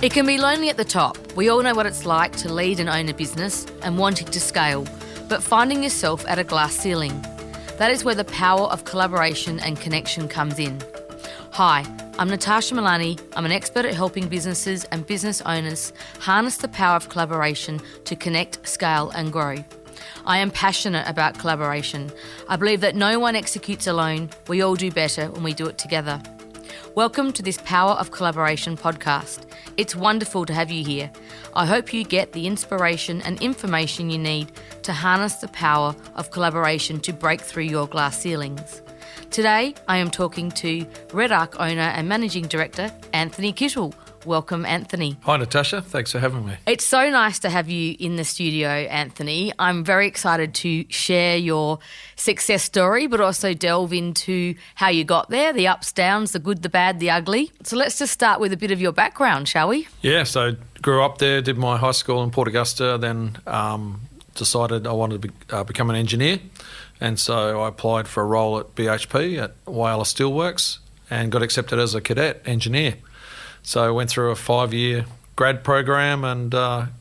It can be lonely at the top. We all know what it's like to lead and own a business and wanting to scale, but finding yourself at a glass ceiling. That is where the power of collaboration and connection comes in. Hi, I'm Natasha Milani. I'm an expert at helping businesses and business owners harness the power of collaboration to connect, scale and grow. I am passionate about collaboration. I believe that no one executes alone. We all do better when we do it together. Welcome to this Power of Collaboration podcast. It's wonderful to have you here. I hope you get the inspiration and information you need to harness the power of collaboration to break through your glass ceilings. Today, I am talking to Redarc owner and Managing Director, Anthony Kittel. Welcome, Anthony. Hi, Natasha. Thanks for having me. It's so nice to have you in the studio, Anthony. I'm very excited to share your success story, but also delve into how you got there, the ups, downs, the good, the bad, the ugly. So let's just start with a bit of your background, shall we? Yeah, so grew up there, did my high school in Port Augusta, then decided I wanted to become an engineer. And so I applied for a role at BHP at Whyalla Steelworks and got accepted as a cadet engineer. So I went through a 5-year grad program and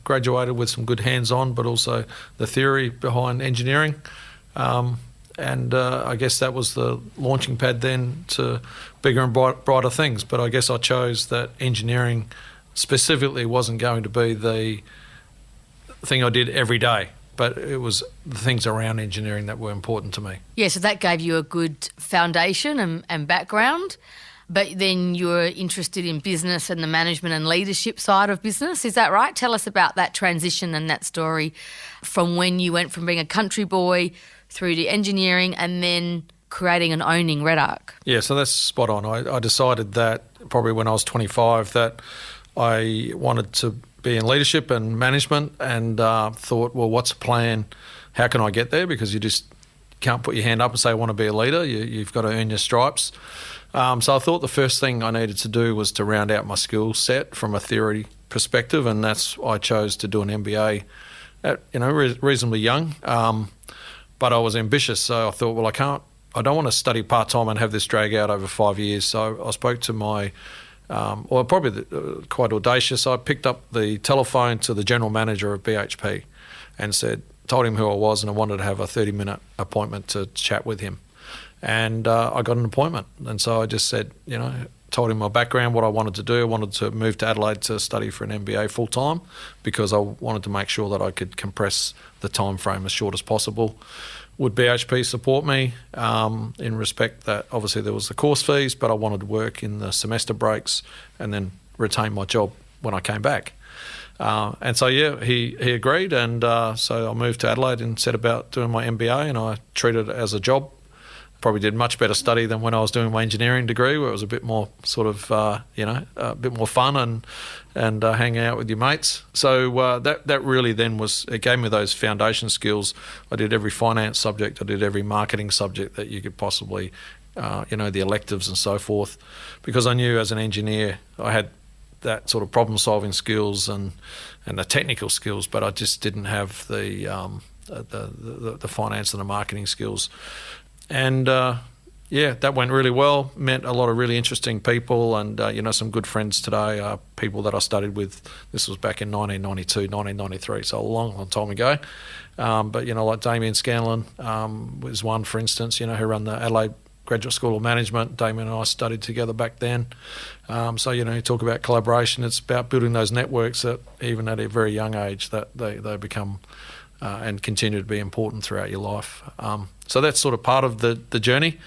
graduated with some good hands-on, but also the theory behind engineering. I guess that was the launching pad then to bigger and brighter things. But I guess I chose that engineering specifically wasn't going to be the thing I did every day, but it was the things around engineering that were important to me. Yeah, so that gave you a good foundation and background. But then you were interested in business and the management and leadership side of business. Is that right? Tell us about that transition and that story from when you went from being a country boy through to engineering and then creating and owning Redarc. Yeah, so that's spot on. I decided that probably when I was 25 that I wanted to be in leadership and management and thought, well, what's the plan? How can I get there? Because you just can't put your hand up and say, I want to be a leader. You've got to earn your stripes. So I thought the first thing I needed to do was to round out my skill set from a theory perspective, and that's I chose to do an MBA at reasonably young, but I was ambitious. So I thought, well, I don't want to study part time and have this drag out over 5 years. So I spoke to my, quite audacious. I picked up the telephone to the general manager of BHP and told him who I was, and I wanted to have a 30-minute appointment to chat with him. And I got an appointment. And so I just said, told him my background, what I wanted to do. I wanted to move to Adelaide to study for an MBA full-time because I wanted to make sure that I could compress the time frame as short as possible. Would BHP support me in respect that obviously there was the course fees, but I wanted to work in the semester breaks and then retain my job when I came back. And so, he agreed. And so I moved to Adelaide and set about doing my MBA, and I treated it as a job. Probably did much better study than when I was doing my engineering degree, where it was a bit more sort of, a bit more fun and hanging out with your mates. So that really then it gave me those foundation skills. I did every finance subject, I did every marketing subject that you could possibly, the electives and so forth, because I knew as an engineer I had that sort of problem-solving skills and the technical skills, but I just didn't have the finance and the marketing skills. And that went really well. Met a lot of really interesting people and, some good friends today, people that I studied with. This was back in 1992, 1993, so a long, long time ago. But, like Damien Scanlon was one, for instance, who ran the Adelaide Graduate School of Management. Damien and I studied together back then. So, you talk about collaboration. It's about building those networks that even at a very young age that they become and continue to be important throughout your life. So that's sort of part of the journey.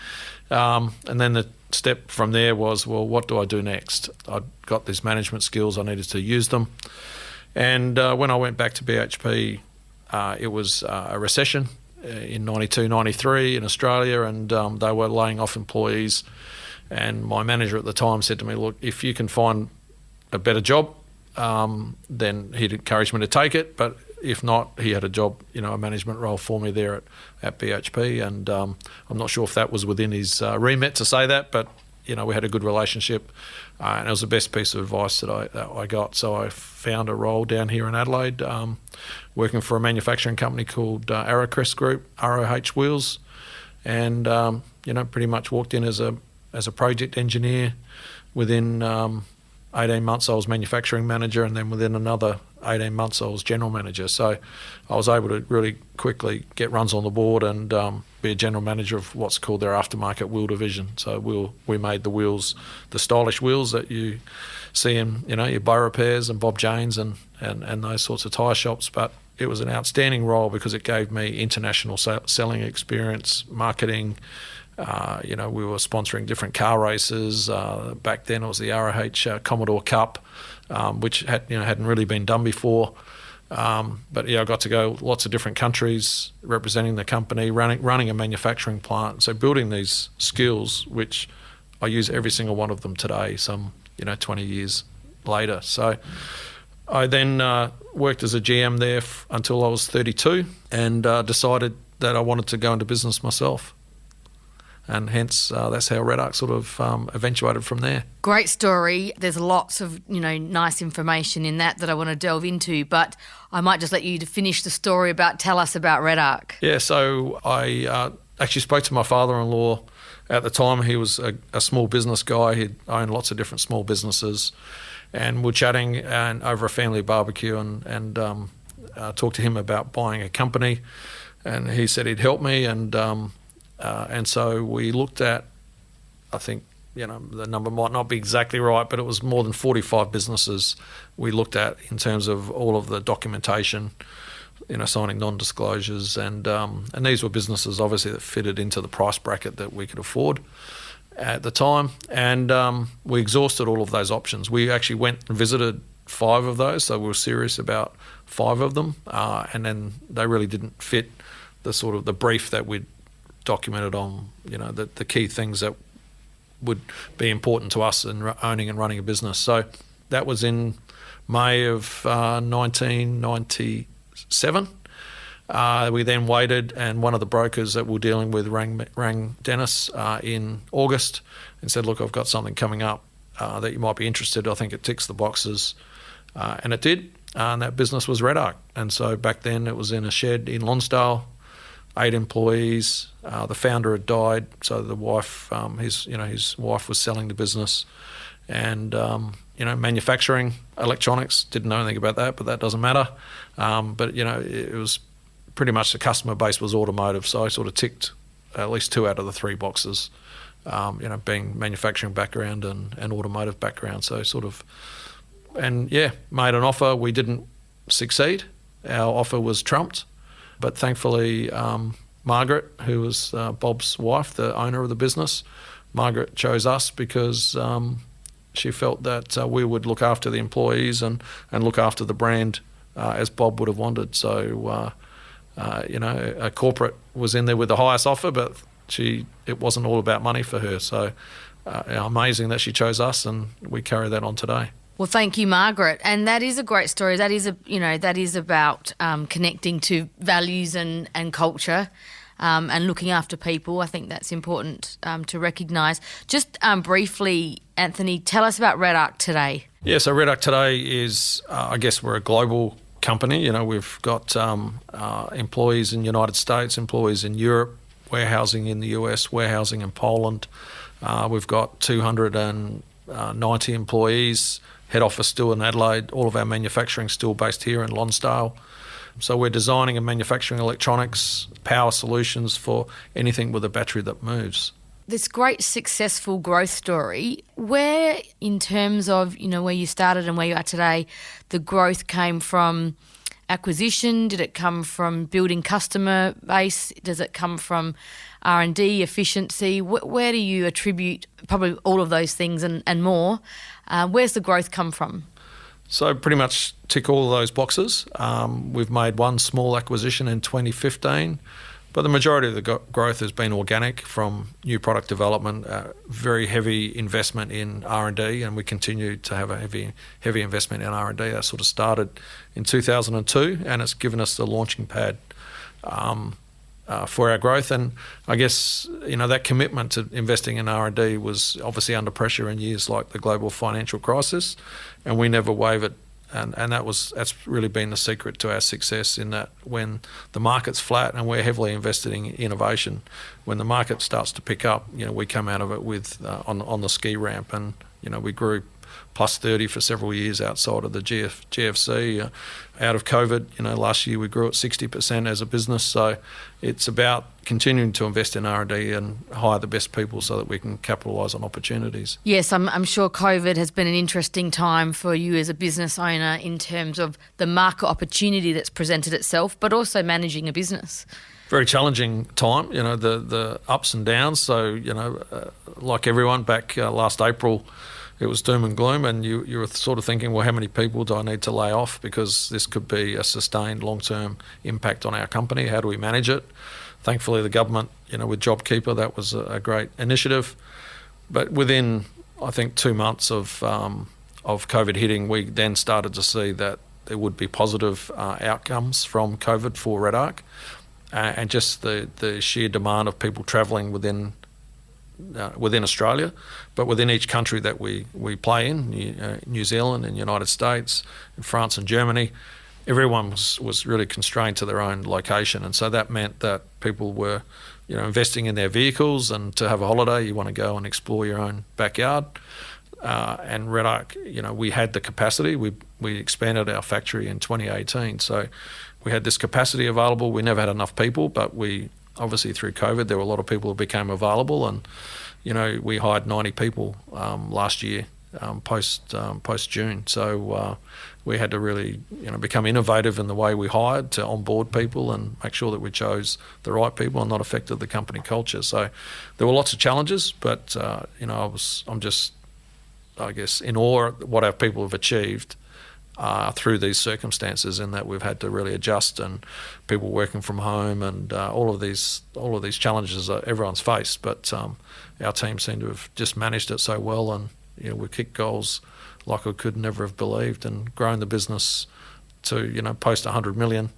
And then the step from there was, well, what do I do next? I got these management skills, I needed to use them. And when I went back to BHP, it was a recession in 92, 93 in Australia, and they were laying off employees. And my manager at the time said to me, look, if you can find a better job, then he'd encourage me to take it. But if not, he had a job, a management role for me there at BHP, and I'm not sure if that was within his remit to say that, but we had a good relationship, and it was the best piece of advice that I got. So I found a role down here in Adelaide, working for a manufacturing company called Arrowcrest Group, ROH Wheels, and pretty much walked in as a project engineer within 18 months I was manufacturing manager, and then within another 18 months I was general manager. So I was able to really quickly get runs on the board and be a general manager of what's called their aftermarket wheel division. So we made the wheels, the stylish wheels that you see in your Bow Repairs and Bob Jane's and those sorts of tyre shops. But it was an outstanding role because it gave me international selling experience, marketing. We were sponsoring different car races. Back then it was the ROH Commodore Cup, which hadn't really been done before. But I got to go lots of different countries representing the company, running a manufacturing plant. So building these skills, which I use every single one of them today, 20 years later. So I then worked as a GM there until I was 32 and decided that I wanted to go into business myself. And hence, that's how Redarc sort of eventuated from there. Great story. There's lots of, nice information in that I want to delve into, but I might just let you to finish the story tell us about Redarc. Yeah, so I actually spoke to my father-in-law at the time. He was a small business guy. He'd owned lots of different small businesses, and we're chatting and over a family barbecue and talked to him about buying a company, and he said he'd help me and so we looked at, I think, the number might not be exactly right, but it was more than 45 businesses we looked at in terms of all of the documentation, signing non-disclosures. And these were businesses, obviously, that fitted into the price bracket that we could afford at the time. And we exhausted all of those options. We actually went and visited 5 of those, so we were serious about 5 of them. And then they really didn't fit the sort of the brief that we'd documented on, the key things that would be important to us in owning and running a business. So that was in May of 1997. We then waited, and one of the brokers that we're dealing with rang Dennis in August and said, look, I've got something coming up that you might be interested. I think it ticks the boxes. And it did. And that business was Redarc. And so back then it was in a shed in Lonsdale, 8 employees. The founder had died, so the wife, his wife was selling the business, and manufacturing electronics. Didn't know anything about that, but that doesn't matter. But it was pretty much the customer base was automotive, so I sort of ticked at least 2 out of the 3 boxes. Being manufacturing background and automotive background, so made an offer. We didn't succeed. Our offer was trumped. But thankfully, Margaret, who was Bob's wife, the owner of the business, Margaret chose us because she felt that we would look after the employees and look after the brand as Bob would have wanted. So, a corporate was in there with the highest offer, but it wasn't all about money for her. So amazing that she chose us, and we carry that on today. Well, thank you, Margaret. And that is a great story. That is about connecting to values and culture and looking after people. I think that's important to recognise. Just briefly, Anthony, tell us about Redarc today. Yeah, so Redarc today is, I guess we're a global company. We've got employees in the United States, employees in Europe, warehousing in the US, warehousing in Poland. We've got 290 employees. Head office still in Adelaide. All of our manufacturing still based here in Lonsdale. So we're designing and manufacturing electronics, power solutions for anything with a battery that moves. This great successful growth story, where in terms of, where you started and where you are today, the growth came from acquisition? Did it come from building customer base? Does it come from R&D, efficiency? Where do you attribute probably all of those things and more? Where's the growth come from? So pretty much tick all of those boxes. We've made one small acquisition in 2015, but the majority of the growth has been organic from new product development, very heavy investment in R&D, and we continue to have a heavy investment in R&D. That sort of started in 2002, and it's given us the launching pad for our growth. And I guess that commitment to investing in R&D was obviously under pressure in years like the global financial crisis, and we never wavered. And that's really been the secret to our success, in that when the market's flat and we're heavily invested in innovation, when the market starts to pick up, we come out of it with on the ski ramp, and we grew plus 30 for several years outside of the GFC. Out of COVID, last year we grew at 60% as a business. So it's about continuing to invest in R&D and hire the best people so that we can capitalise on opportunities. Yes, I'm sure COVID has been an interesting time for you as a business owner in terms of the market opportunity that's presented itself, but also managing a business. Very challenging time, the ups and downs. So, like everyone back last April, it was doom and gloom, and you were sort of thinking, well, how many people do I need to lay off, because this could be a sustained long-term impact on our company? How do we manage it? Thankfully, the government, with JobKeeper, that was a great initiative. But within, I think, 2 months of COVID hitting, we then started to see that there would be positive outcomes from COVID for Redarc, and just the sheer demand of people travelling within Australia, but within each country that we play in, New Zealand and United States, and France and Germany, everyone was really constrained to their own location. And so that meant that people were, investing in their vehicles, and to have a holiday, you want to go and explore your own backyard. And Redarc, we had the capacity. We expanded our factory in 2018. So we had this capacity available. We never had enough people, but we obviously through COVID, there were a lot of people who became available, and we hired 90 people last year post June. So we had to really become innovative in the way we hired to onboard people and make sure that we chose the right people and not affected the company culture. So there were lots of challenges, but I'm just, I guess, in awe at what our people have achieved through these circumstances, in that we've had to really adjust, and people working from home, and all of these challenges that everyone's faced. But our team seem to have just managed it so well, and we kicked goals like we could never have believed, and grown the business to post 100 million.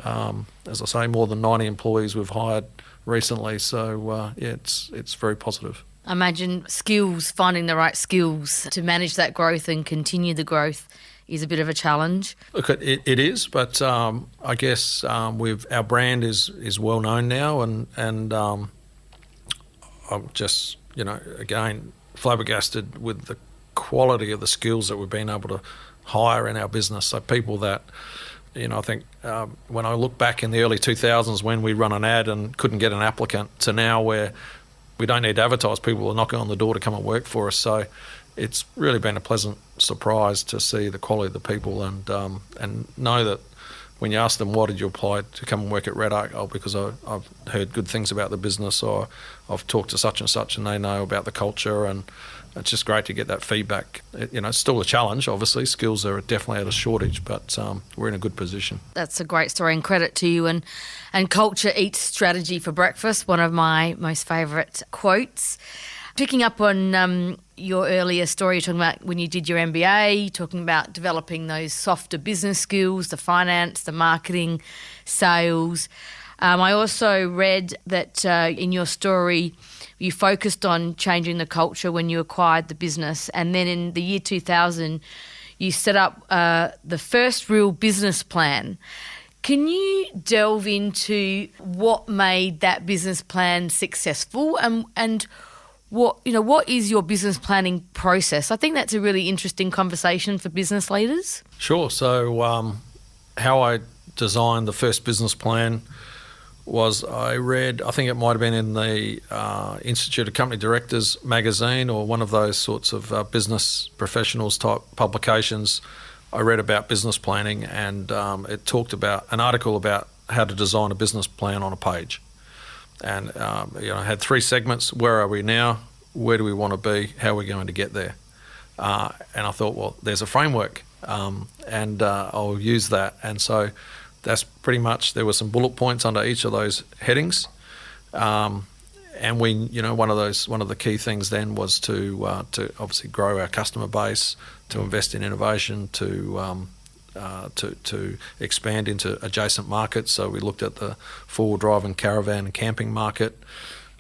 As I say, more than 90 employees we've hired recently. So it's very positive. I imagine finding the right skills to manage that growth and continue the growth is a bit of a challenge. Look, it is, but I guess our brand is well known now, and I'm just again flabbergasted with the quality of the skills that we've been able to hire in our business. So people that I think when I look back in the early 2000s when we run an ad and couldn't get an applicant, to now where we don't need to advertise, people are knocking on the door to come and work for us. So it's really been a pleasant surprise to see the quality of the people, and know that when you ask them, why did you apply to come and work at Redarc? Oh, because I've heard good things about the business, or I've talked to such and such and they know about the culture, and it's just great to get that feedback. It's still a challenge, obviously. Skills are definitely at a shortage, but we're in a good position. That's a great story, and credit to you. And culture eats strategy for breakfast, one of my most favourite quotes. Picking up on your earlier story, you're talking about when you did your MBA, talking about developing those softer business skills, the finance, the marketing, sales. I also read that in your story, you focused on changing the culture when you acquired the business. And then in the year 2000, you set up the first real business plan. Can you delve into what made that business plan successful, and what is your business planning process? I think that's a really interesting conversation for business leaders. Sure. So how I designed the first business plan was, I think it might have been in the Institute of Company Directors magazine, or one of those sorts of business professionals type publications. I read about business planning, and it talked about an article about how to design a business plan on a page. And I had 3 segments. Where are we now? Where do we want to be? How are we going to get there? And I thought, well, there's a framework, and I'll use that. And so that's pretty much, there were some bullet points under each of those headings. And we, one of the key things then was to obviously grow our customer base, to invest in innovation, to expand into adjacent markets. So we looked at the four-wheel drive and caravan and camping market.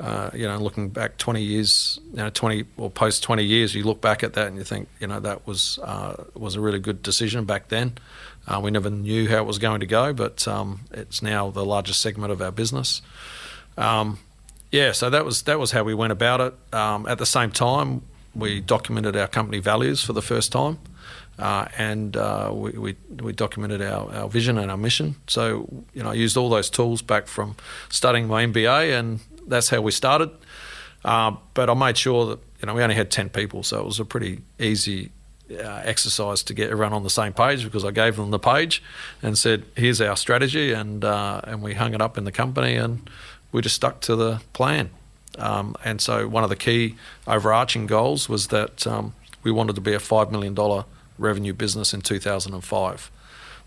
Looking back 20 years, post 20 years, you look back at that and you think, that was a really good decision back then. We never knew how it was going to go, but it's now the largest segment of our business. So that was how we went about it. At the same time, we documented our company values for the first time, and we documented our vision and our mission. So, I used all those tools back from studying my MBA, and that's how we started. But I made sure that, we only had 10 people, so it was a pretty easy exercise to get everyone on the same page, because I gave them the page and said, here's our strategy, and we hung it up in the company, and we just stuck to the plan. And so one of the key overarching goals was that we wanted to be a $5 million revenue business in 2005.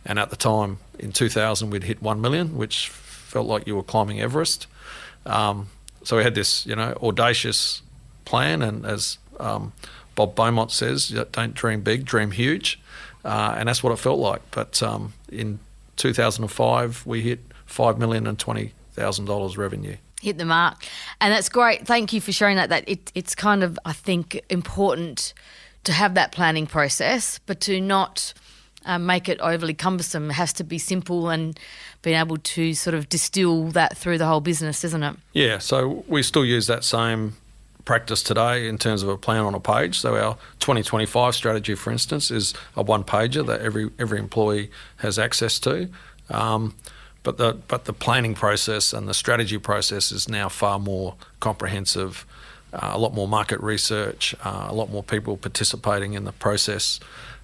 And at the time, in 2000, we'd hit 1 million, which felt like you were climbing Everest. So we had this, audacious plan, and as Bob Beaumont says, don't dream big, dream huge. And that's what it felt like. But in 2005, we hit $5,020,000 revenue. Hit the mark. And that's great. Thank you for sharing that. It's kind of, I think, important to have that planning process, but to not make it overly cumbersome. It has to be simple, and being able to sort of distill that through the whole business, isn't it? Yeah, so we still use that same practice today in terms of a plan on a page. So our 2025 strategy, for instance, is a one-pager that every employee has access to. But the planning process and the strategy process is now far more comprehensive, a lot more market research, a lot more people participating in the process,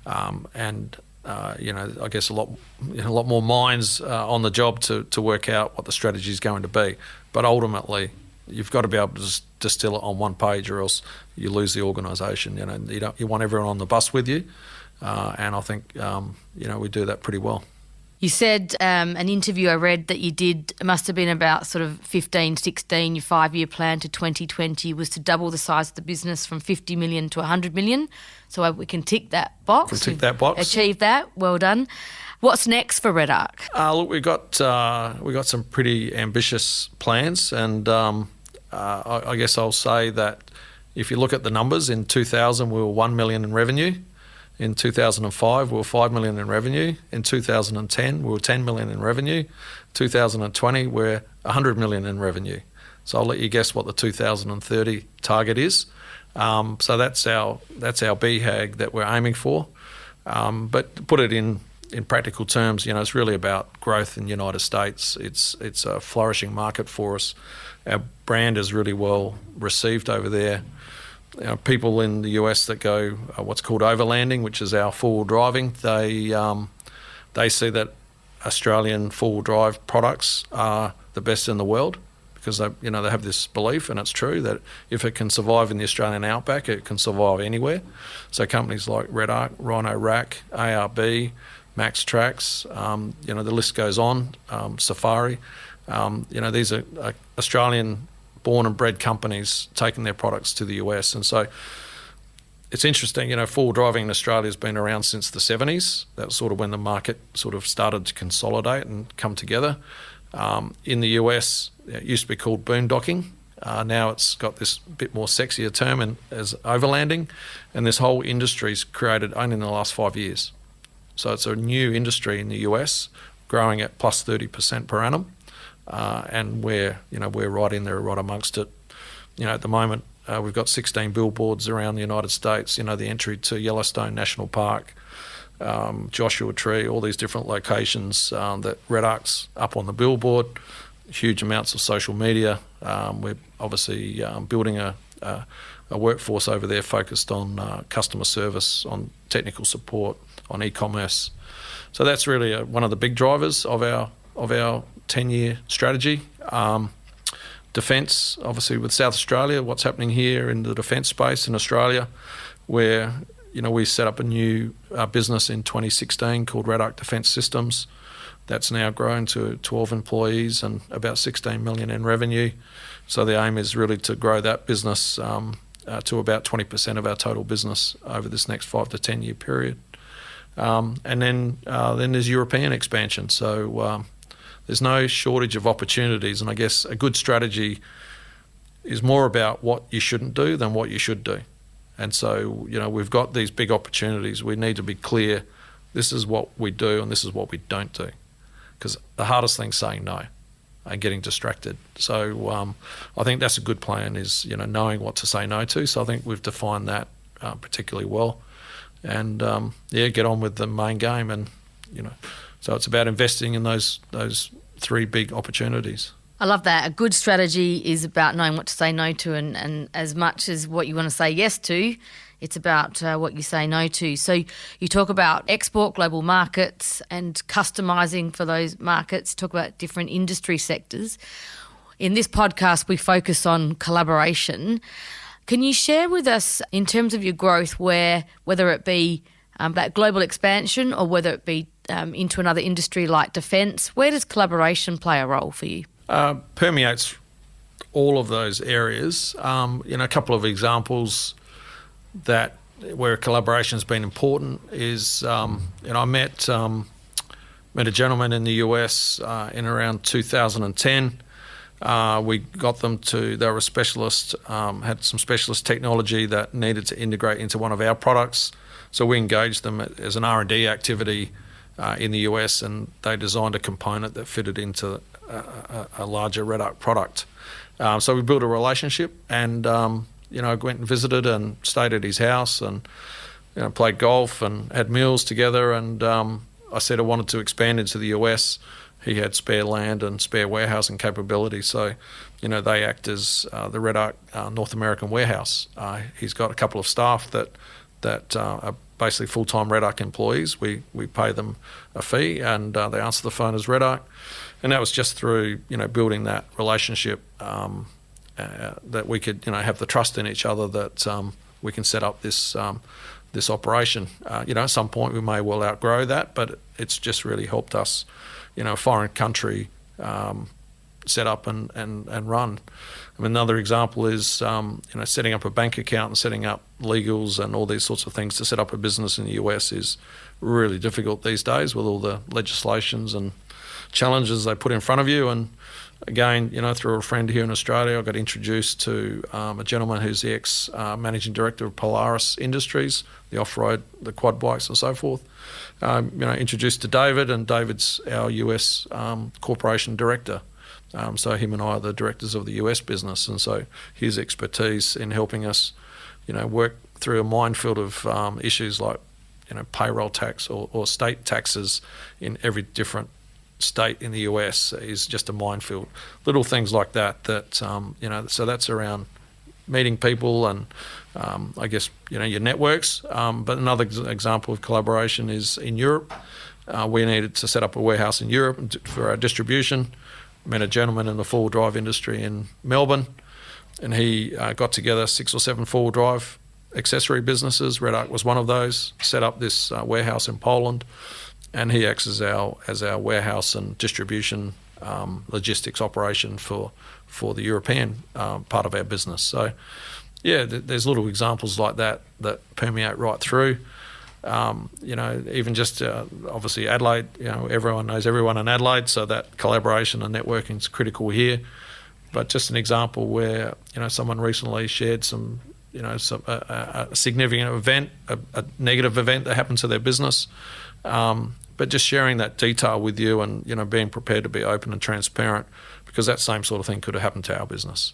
and I guess a lot more minds on the job to work out what the strategy is going to be. But ultimately, you've got to be able to just distill it on one page, or else you lose the organisation. You want everyone on the bus with you, and I think we do that pretty well. You said an interview I read that you did, it must have been about sort of 15, 16, your 5-year plan to 2020 was to double the size of the business from 50 million to 100 million. So we can tick that box. We'll tick that box. Achieve that. Well done. What's next for Redarc? Look, we got some pretty ambitious plans, and I guess I'll say that if you look at the numbers, in 2000 we were 1 million in revenue. In 2005, we were 5 million in revenue. In 2010, we were 10 million in revenue. 2020, we're 100 million in revenue. So I'll let you guess what the 2030 target is. So that's our BHAG that we're aiming for. But to put it in practical terms, it's really about growth in the United States. It's a flourishing market for us. Our brand is really well received over there. People in the US that go what's called overlanding, which is our four-wheel driving, they see that Australian four-wheel drive products are the best in the world, because they have this belief, and it's true, that if it can survive in the Australian outback, it can survive anywhere. So companies like Redarc, Rhino Rack, ARB, Max Tracks, the list goes on, Safari. These are Australian born and bred companies taking their products to the US. And so it's interesting, four-wheel driving in Australia has been around since the 70s. That's sort of when the market sort of started to consolidate and come together. In the US, it used to be called boondocking. Now it's got this bit more sexier term as overlanding. And this whole industry's created only in the last 5 years. So it's a new industry in the US, growing at plus 30% per annum. And we're right in there, right amongst it. At the moment, we've got 16 billboards around the United States. The entry to Yellowstone National Park, Joshua Tree, all these different locations that Redarc's up on the billboard. Huge amounts of social media. We're obviously building a workforce over there focused on customer service, on technical support, on e-commerce. So that's really one of the big drivers of our 10-year strategy. Defence, obviously with South Australia, what's happening here in the defence space in Australia, where we set up a new business in 2016 called Redarc Defence Systems. That's now grown to 12 employees and about 16 million in revenue. So the aim is really to grow that business to about 20% of our total business over this next 5 to 10 year period. And then there's European expansion. So there's no shortage of opportunities, and I guess a good strategy is more about what you shouldn't do than what you should do. And so, we've got these big opportunities. We need to be clear, this is what we do and this is what we don't do. Because the hardest thing's saying no and getting distracted. So I think that's a good plan, is, knowing what to say no to. So I think we've defined that particularly well, and get on with the main game. And so it's about investing in those three big opportunities. I love that. A good strategy is about knowing what to say no to, and as much as what you want to say yes to, it's about what you say no to. So you talk about export, global markets, and customising for those markets, talk about different industry sectors. In this podcast, we focus on collaboration. Can you share with us, in terms of your growth, whether it be that global expansion or whether it be into another industry like defence, where does collaboration play a role for you? Permeates all of those areas. A couple of examples that where collaboration has been important is, I met a gentleman in the US in around 2010. We got them they were a specialist, had some specialist technology that needed to integrate into one of our products. So we engaged them as an R&D activity in the US, and they designed a component that fitted into a larger Redarc product. So we built a relationship, and I went and visited and stayed at his house, and played golf and had meals together. And I said I wanted to expand into the US. He had spare land and spare warehousing capability, so they act as the Redarc North American warehouse. He's got a couple of staff that are basically full-time Redarc employees. We pay them a fee, and they answer the phone as Redarc. And that was just through building that relationship, that we could have the trust in each other that we can set up this operation. At some point we may well outgrow that, but it's just really helped us, a foreign country set up and run. Another example is setting up a bank account and setting up legals and all these sorts of things. To set up a business in the US is really difficult these days with all the legislations and challenges they put in front of you. And again, through a friend here in Australia, I got introduced to a gentleman who's the ex-Managing Director of Polaris Industries, the off-road, the quad bikes and so forth. Introduced to David, and David's our US corporation director. So him and I are the directors of the US business, and so his expertise in helping us, work through a minefield of issues like, payroll tax or state taxes in every different state in the US is just a minefield. Little things like that, so that's around meeting people and I guess, your networks. But another example of collaboration is in Europe. We needed to set up a warehouse in Europe for our distribution. Met a gentleman in the four-wheel drive industry in Melbourne, and he got together 6 or 7 four-wheel drive accessory businesses. Redarc was one of those. Set up this warehouse in Poland, and he acts as our warehouse and distribution logistics operation for the European part of our business. So, there's little examples like that permeate right through. Even just obviously Adelaide, everyone knows everyone in Adelaide, so that collaboration and networking is critical here. But just an example where, someone recently shared some, a significant event, a negative event that happened to their business, but just sharing that detail with you and, being prepared to be open and transparent, because that same sort of thing could have happened to our business.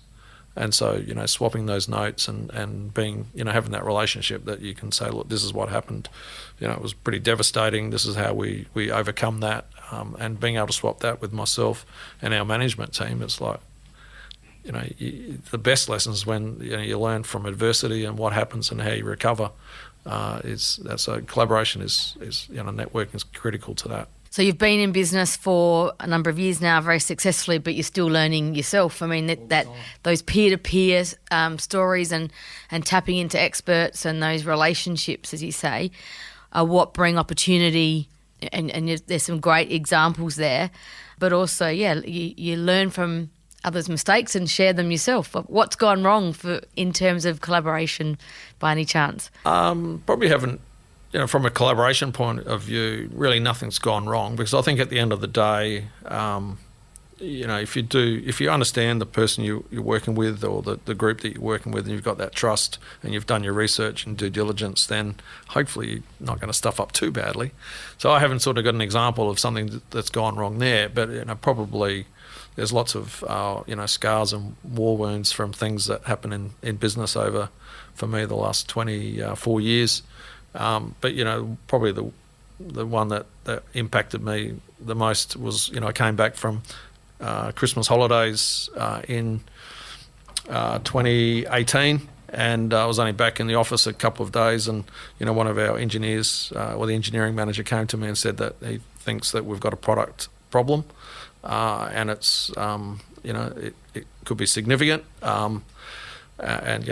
And so, swapping those notes and being, having that relationship that you can say, look, this is what happened. It was pretty devastating. This is how we overcome that. And being able to swap that with myself and our management team, it's like, the best lessons when, you learn from adversity and what happens and how you recover. So collaboration is networking is critical to that. So you've been in business for a number of years now, very successfully, but you're still learning yourself. I mean, that those peer-to-peer stories and tapping into experts and those relationships, as you say, are what bring opportunity. And there's some great examples there. But also, you learn from others' mistakes and share them yourself. What's gone wrong in terms of collaboration, by any chance? Probably haven't. From a collaboration point of view, really nothing's gone wrong, because I think at the end of the day, if you understand the person you're working with, or the group that you're working with, and you've got that trust and you've done your research and due diligence, then hopefully you're not going to stuff up too badly. So I haven't sort of got an example of something that's gone wrong there, but probably there's lots of scars and war wounds from things that happen in business over, for me, the last 24 years. But probably the one that impacted me the most was, I came back from Christmas holidays in 2018, and I was only back in the office a couple of days, and one of our engineers, or the engineering manager, came to me and said that he thinks that we've got a product problem, and it's it could be significant. And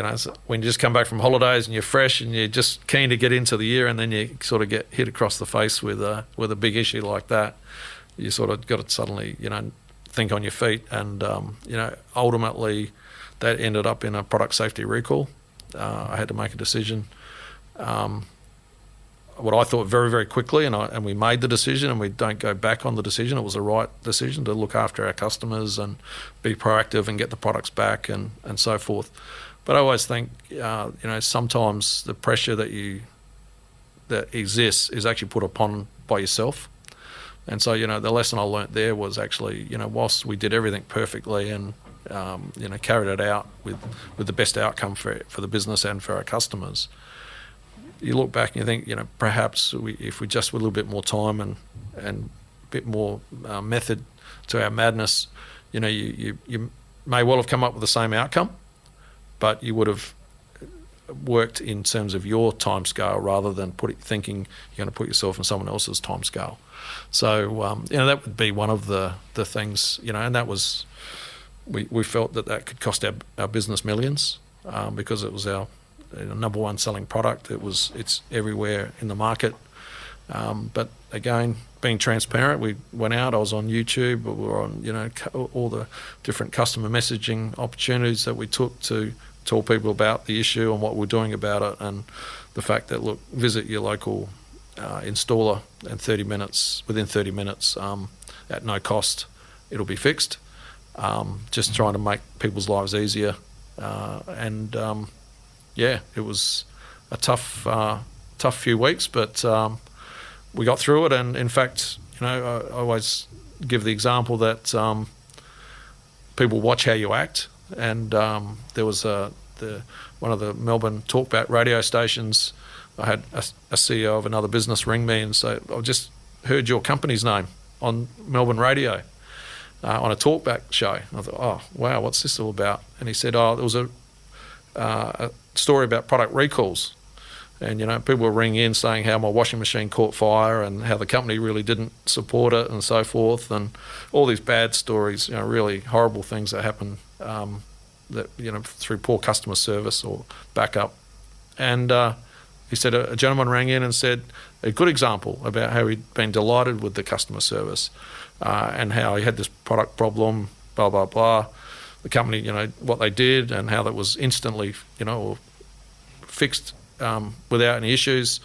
when you just come back from holidays and you're fresh and you're just keen to get into the year, and then you sort of get hit across the face with a big issue like that, you sort of got to suddenly think on your feet. And ultimately that ended up in a product safety recall. I had to make a decision, what I thought, very, very quickly, and we made the decision, and we don't go back on the decision. It was the right decision to look after our customers and be proactive and get the products back and so forth. But I always think, sometimes the pressure that exists is actually put upon by yourself. And so, the lesson I learnt there was actually, whilst we did everything perfectly and, carried it out with the best outcome for the business and for our customers, you look back and you think, perhaps if we just with a little bit more time and a bit more method to our madness, you may well have come up with the same outcome, but you would have worked in terms of your timescale rather than thinking you're going to put yourself in someone else's timescale. So that would be one of the things, and that was, we felt that could cost our business millions, because it was our number one selling product. It's everywhere in the market. But again, being transparent, we went out. I was on YouTube. We were on all the different customer messaging opportunities that we took to tell people about the issue and what we're doing about it, and the fact that, look, visit your local installer, and within 30 minutes, at no cost, it'll be fixed. Just trying to make people's lives easier, it was a tough few weeks, but we got through it. And in fact, I always give the example that people watch how you act. And there was one of the Melbourne talkback radio stations. I had a CEO of another business ring me and say, "I've just heard your company's name on Melbourne radio on a talkback show." And I thought, "Oh, wow, what's this all about?" And he said, "Oh, there was a story about product recalls, and people were ringing in saying how my washing machine caught fire and how the company really didn't support it and so forth, and all these bad stories, really horrible things that happen through poor customer service or backup." And he said a gentleman rang in and said a good example about how he'd been delighted with the customer service, and how he had this product problem, blah blah blah. The company, what they did, and how that was instantly, fixed without any issues.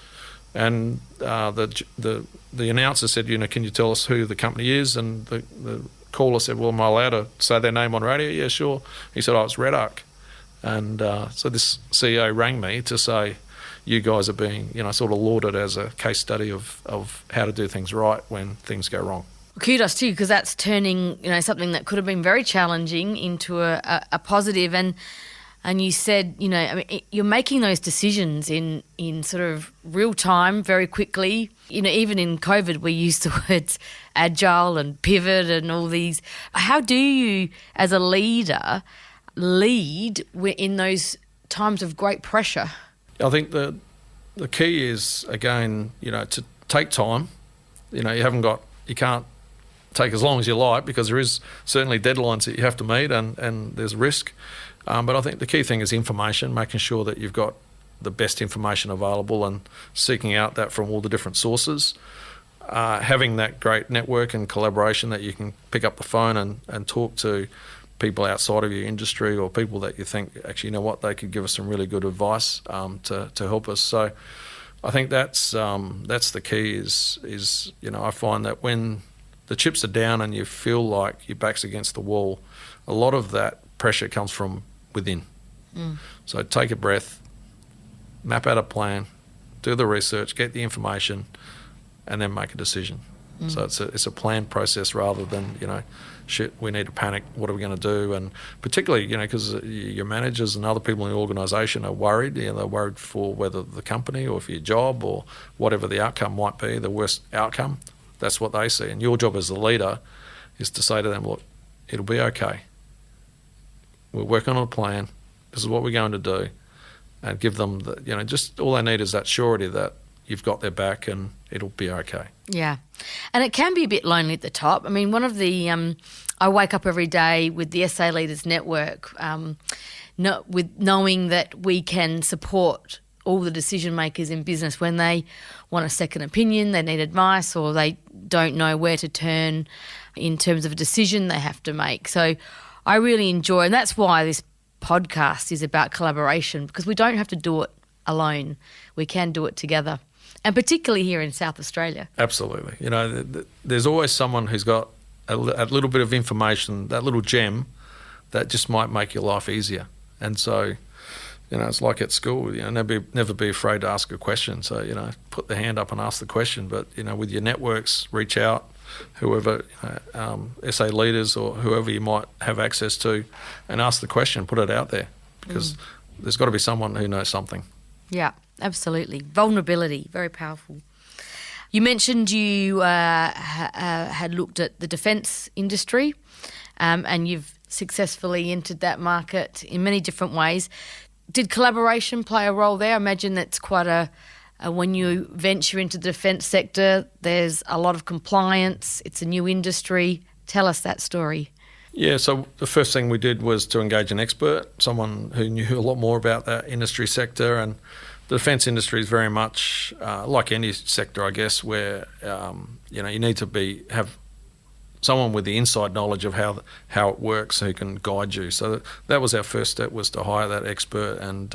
And the announcer said, "Can you tell us who the company is?" And the caller said, "Well, am I allowed to say their name on radio?" "Yeah, sure." He said, "Oh, it's Redarc." And so this CEO rang me to say, "You guys are being, sort of lauded as a case study of how to do things right when things go wrong." Kudos to you, because that's turning, something that could have been very challenging into a positive. And you said, you're making those decisions in sort of real time, very quickly. Even in COVID, we used the words agile and pivot and all these. How do you, as a leader, lead in those times of great pressure? I think the key is, again, to take time. You can't take as long as you like, because there is certainly deadlines that you have to meet, and there's risk. But I think the key thing is information, making sure that you've got the best information available and seeking out that from all the different sources. Having that great network and collaboration that you can pick up the phone and talk to people outside of your industry, or people that you think, actually, they could give us some really good advice to help us. So I think that's the key is I find that when the chips are down and you feel like your back's against the wall, a lot of that pressure comes from within. So take a breath, map out a plan, do the research, get the information, and then make a decision. So it's a planned process rather than, shit, we need to panic, what are we going to do? And particularly, because your managers and other people in the organisation are worried. They're worried for whether the company or for your job or whatever the outcome might be, the worst outcome. That's what they see. And your job as the leader is to say to them, look, it'll be okay. We're working on a plan. This is what we're going to do. And give them, just all they need is that surety that you've got their back and it'll be okay. Yeah. And it can be a bit lonely at the top. I mean, one of the, I wake up every day with the SA Leaders Network, with knowing that we can support all the decision makers in business when they want a second opinion, they need advice, or they don't know where to turn in terms of a decision they have to make. So I really enjoy, and that's why this podcast is about collaboration, because we don't have to do it alone. We can do it together, and particularly here in South Australia. Absolutely. There's always someone who's got a little bit of information, that little gem that just might make your life easier. And so, it's like at school, never be afraid to ask a question. So, put the hand up and ask the question. But, with your networks, reach out, whoever, SA leaders or whoever you might have access to, and ask the question, put it out there, because there's got to be someone who knows something. Yeah, absolutely. Vulnerability, very powerful. You mentioned you had looked at the defence industry, and you've successfully entered that market in many different ways. Did collaboration play a role there? I imagine that's quite when you venture into the defence sector, there's a lot of compliance. It's a new industry. Tell us that story. Yeah, so the first thing we did was to engage an expert, someone who knew a lot more about that industry sector. And the defence industry is very much like any sector, I guess, where you need to have someone with the inside knowledge of how it works who can guide you. So that was our first step, was to hire that expert and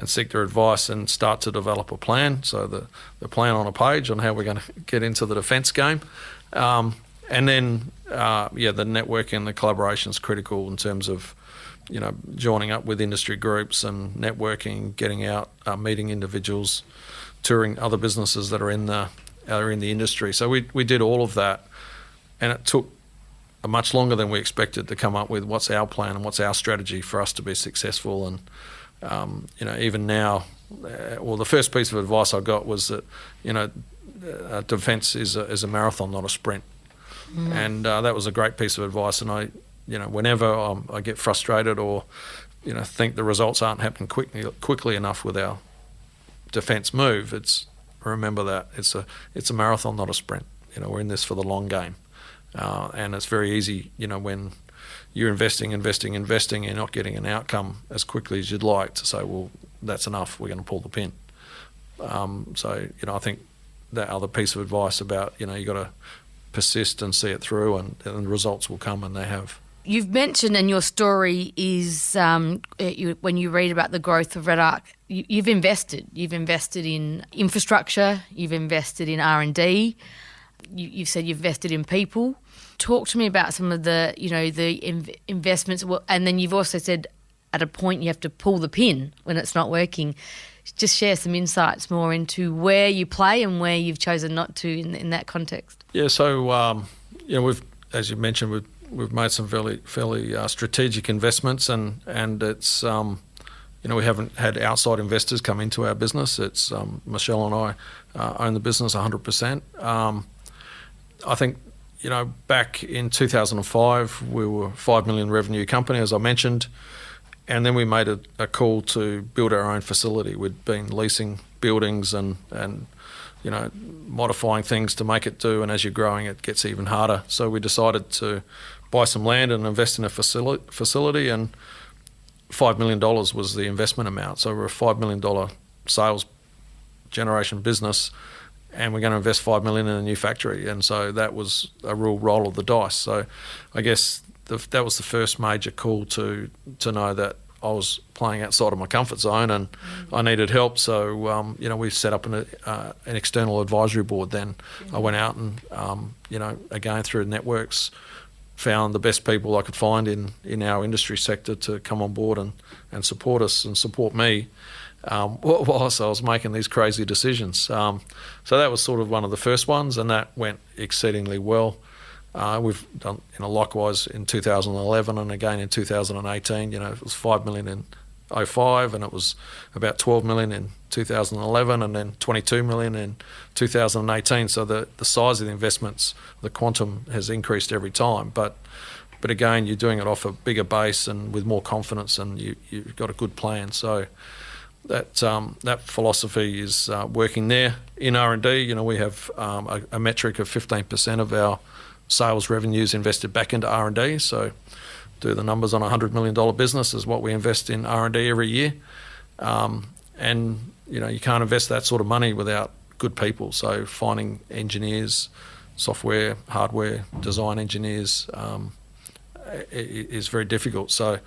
seek their advice and start to develop a plan. So the plan on a page on how we're going to get into the defence game. And then, the networking and the collaboration is critical in terms of, joining up with industry groups and networking, getting out, meeting individuals, touring other businesses that are in the industry. So we did all of that, and it took much longer than we expected to come up with what's our plan and what's our strategy for us to be successful. And even now, the first piece of advice I got was that defence is a marathon, not a sprint. And that was a great piece of advice. And I, whenever I get frustrated or, think the results aren't happening quickly enough with our defence move, remember that it's a marathon, not a sprint. We're in this for the long game, and it's very easy, when you're investing, you're not getting an outcome as quickly as you'd like, to say, well, that's enough, we're going to pull the pin. So I think that other piece of advice about, you got to persist and see it through, and the results will come, and they have. You've mentioned, and your story is when you read about the growth of Redarc, you've invested. You've invested in infrastructure, you've invested in R&D, you've said you've invested in people. Talk to me about some of the, the investments, and then you've also said at a point you have to pull the pin when it's not working. Just share some insights more into where you play and where you've chosen not to in that context. Yeah, so we've, as you mentioned, we've made some fairly strategic investments, and it's we haven't had outside investors come into our business. It's Michelle and I own the business 100%. I think back in 2005 we were a $5 million revenue company, as I mentioned. And then we made a call to build our own facility. We'd been leasing buildings and modifying things to make it do. And as you're growing, it gets even harder. So we decided to buy some land and invest in a facility. And $5 million was the investment amount. So we're a $5 million sales generation business, and we're going to invest $5 million in a new factory. And so that was a real roll of the dice. So I guess that was the first major call to know that I was playing outside of my comfort zone, and I needed help. So we set up an external advisory board. Then I went out and again through networks, found the best people I could find in our industry sector to come on board and support us and support me whilst I was making these crazy decisions. So that was sort of one of the first ones, and that went exceedingly well. We've done likewise in 2011 and again in 2018. It was 5 million in 2005, and it was about 12 million in 2011, and then 22 million in 2018. So the size of the investments, the quantum has increased every time. But again, you're doing it off a bigger base and with more confidence, and you've got a good plan. So that philosophy is working there. In R&D, we have a metric of 15% of our sales revenues invested back into R&D. So do the numbers on a $100 million business is what we invest in R&D every year. And you can't invest that sort of money without good people. So finding engineers, software, hardware, design engineers is very difficult. So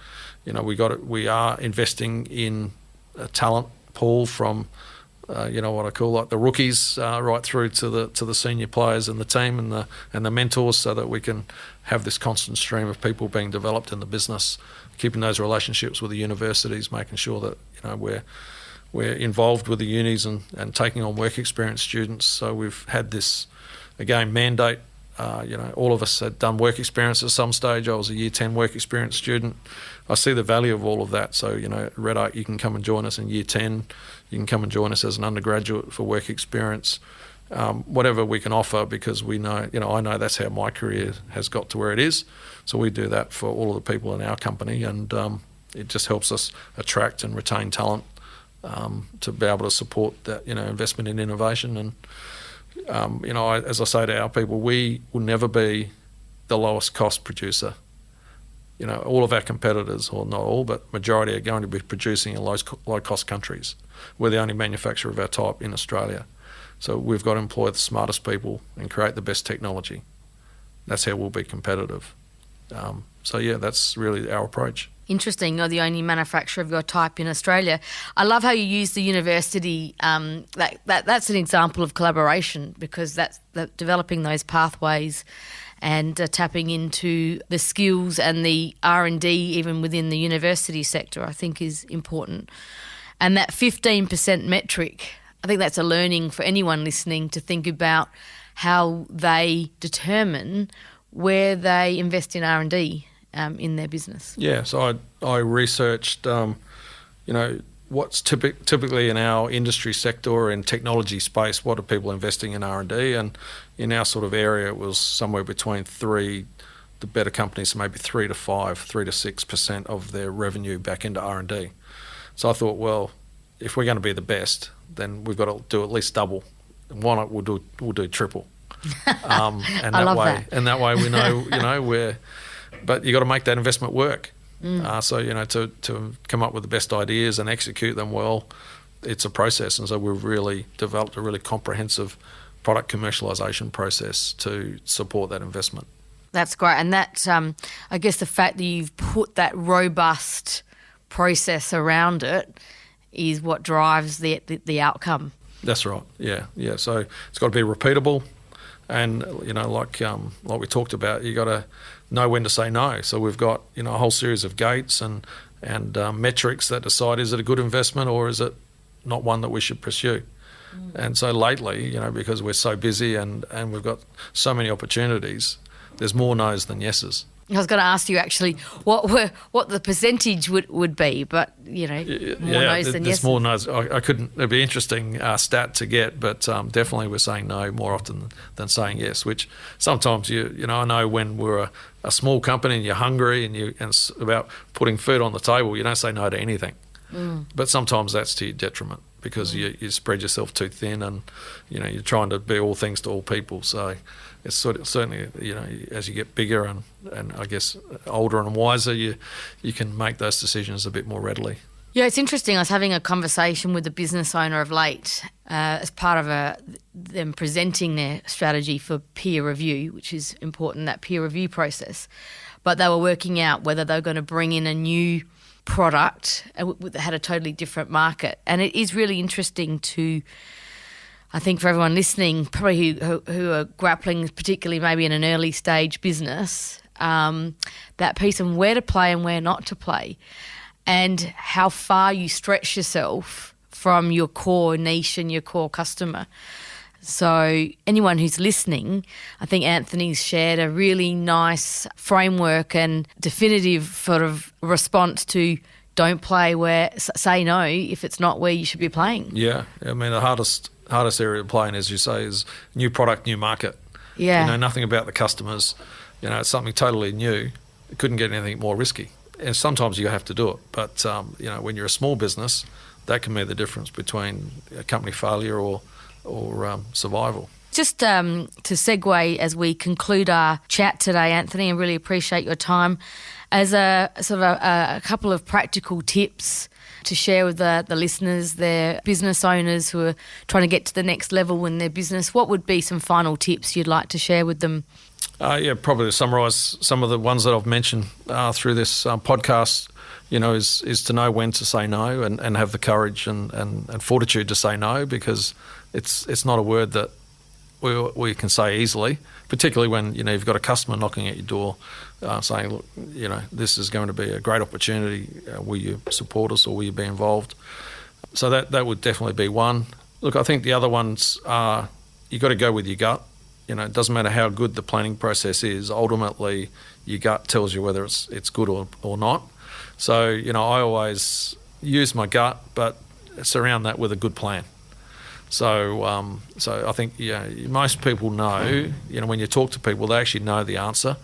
we are investing in a talent pool from what I call like the rookies right through to the senior players in the team and the mentors, so that we can have this constant stream of people being developed in the business, keeping those relationships with the universities, making sure that we're involved with the unis and taking on work experience students. So we've had this again mandate. All of us had done work experience at some stage. I was a year 10 work experience student. I see the value of all of that. So, at Redarc, you can come and join us in year 10. You can come and join us as an undergraduate for work experience. Whatever we can offer, because we know, I know that's how my career has got to where it is. So we do that for all of the people in our company, and it just helps us attract and retain talent to be able to support that, investment in innovation. And as I say to our people, we will never be the lowest cost producer. All of our competitors, or not all, but majority are going to be producing in low cost countries. We're the only manufacturer of our type in Australia. So we've got to employ the smartest people and create the best technology. That's how we'll be competitive. That's really our approach. Interesting. You're the only manufacturer of your type in Australia. I love how you use the university. That's an example of collaboration, because that's developing those pathways and tapping into the skills and the R&D even within the university sector, I think is important. And that 15% metric, I think that's a learning for anyone listening to think about how they determine where they invest in R&D in their business. Yeah, so I researched, what's typically in our industry sector and technology space, what are people investing in R&D? And in our sort of area, it was somewhere between the better companies, maybe 3 to 6% of their revenue back into R&D. So I thought, well, if we're going to be the best, then we've got to do at least double. Why not? We'll do triple. And I love that. And that way we know, but you got to make that investment work. To come up with the best ideas and execute them well, it's a process. And so we've really developed a really comprehensive product commercialisation process to support that investment. That's great. And that, I guess the fact that you've put that robust process around it is what drives the outcome. That's right. Yeah. So it's got to be repeatable. And, like we talked about, you got to know when to say no. So we've got, a whole series of gates and metrics that decide, is it a good investment or is it not one that we should pursue? And so lately, because we're so busy and we've got so many opportunities, there's more no's than yeses. I was going to ask you actually what the percentage would be, but more no's than yeses. There's more no's. I couldn't. It'd be an interesting stat to get, but definitely we're saying no more often than saying yes. Which sometimes I know when we're a small company and you're hungry and it's about putting food on the table, you don't say no to anything. But sometimes that's to your detriment, because you spread yourself too thin, and you're trying to be all things to all people. So it's certainly as you get bigger and I guess older and wiser, you can make those decisions a bit more readily. Yeah, it's interesting. I was having a conversation with a business owner of late as part of them presenting their strategy for peer review, which is important, that peer review process. But they were working out whether they were going to bring in a new product that had a totally different market. And it is really interesting to, I think, for everyone listening, probably who are grappling, particularly maybe in an early stage business, that piece on where to play and where not to play, and how far you stretch yourself from your core niche and your core customer. So anyone who's listening, I think Anthony's shared a really nice framework and definitive sort of response to don't play where, say no if it's not where you should be playing. Yeah, I mean, the hardest area to play in, as you say, is new product, new market. Yeah. You know nothing about the customers. You know, it's something totally new. It couldn't get anything more risky. And sometimes you have to do it. But, you know, when you're a small business, that can be the difference between a company failure or survival. Just to segue as we conclude our chat today, Anthony, I really appreciate your time. As a sort of a couple of practical tips to share with the listeners, their business owners who are trying to get to the next level in their business, what would be some final tips you'd like to share with them? Yeah, probably to summarise some of the ones that I've mentioned through this podcast, you know, is to know when to say no and have the courage and fortitude to say no, because it's not a word that we can say easily, particularly when, you know, you've got a customer knocking at your door saying, look, you know, this is going to be a great opportunity. Will you support us or will you be involved? So that would definitely be one. Look, I think the other ones are you've got to go with your gut. You know, it doesn't matter how good the planning process is. Ultimately, your gut tells you whether it's good or not. So, you know, I always use my gut, but surround that with a good plan. So I think, yeah, most people know, you know, when you talk to people, they actually know the answer.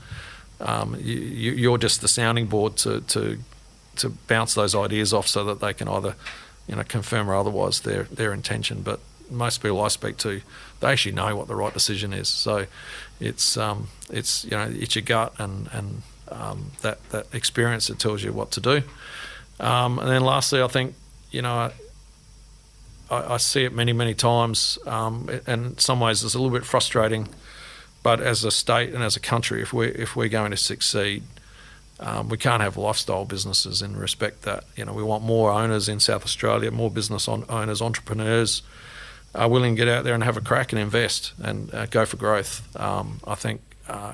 You're just the sounding board to bounce those ideas off so that they can either, you know, confirm or otherwise their intention. But most people I speak to, they actually know what the right decision is. So it's you know, it's your gut and that experience that tells you what to do. And then lastly, I think, you know, I see it many times, and in some ways it's a little bit frustrating. But as a state and as a country, if we're going to succeed, we can't have lifestyle businesses in respect that, you know, we want more owners in South Australia, more business owners, entrepreneurs are willing to get out there and have a crack and invest and go for growth. I think,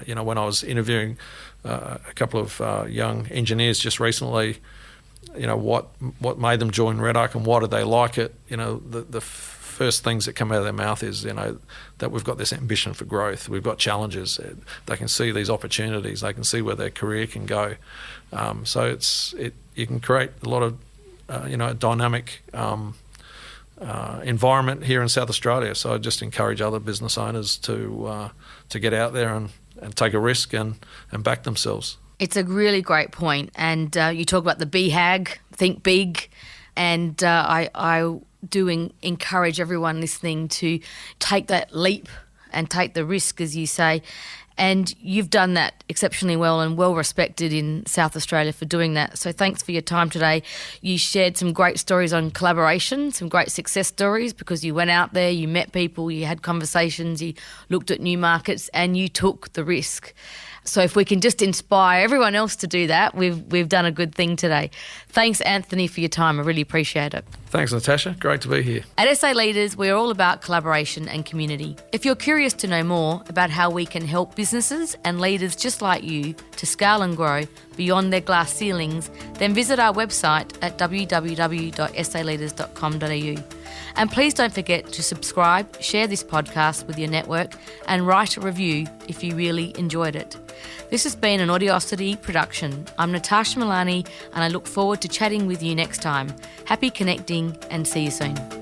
you know, when I was interviewing a couple of young engineers just recently, you know, what made them join Redarc and why did they like it, you know, the first things that come out of their mouth is, you know, that we've got this ambition for growth, we've got challenges, they can see these opportunities, they can see where their career can go. So you can create a lot of, you know, dynamic environment here in South Australia. So I just encourage other business owners to get out there and take a risk and back themselves. It's a really great point. And you talk about the BHAG, think big, and I do encourage everyone listening to take that leap and take the risk, as you say. And you've done that exceptionally well and well respected in South Australia for doing that. So thanks for your time today. You shared some great stories on collaboration, some great success stories, because you went out there, you met people, you had conversations, you looked at new markets and you took the risk. So if we can just inspire everyone else to do that, we've done a good thing today. Thanks, Anthony, for your time. I really appreciate it. Thanks, Natasha. Great to be here. At SA Leaders, we're all about collaboration and community. If you're curious to know more about how we can help businesses and leaders just like you to scale and grow beyond their glass ceilings, then visit our website at www.saleaders.com.au. And please don't forget to subscribe, share this podcast with your network, and write a review if you really enjoyed it. This has been an Audiosity production. I'm Natasha Milani, and I look forward to chatting with you next time. Happy connecting, and see you soon.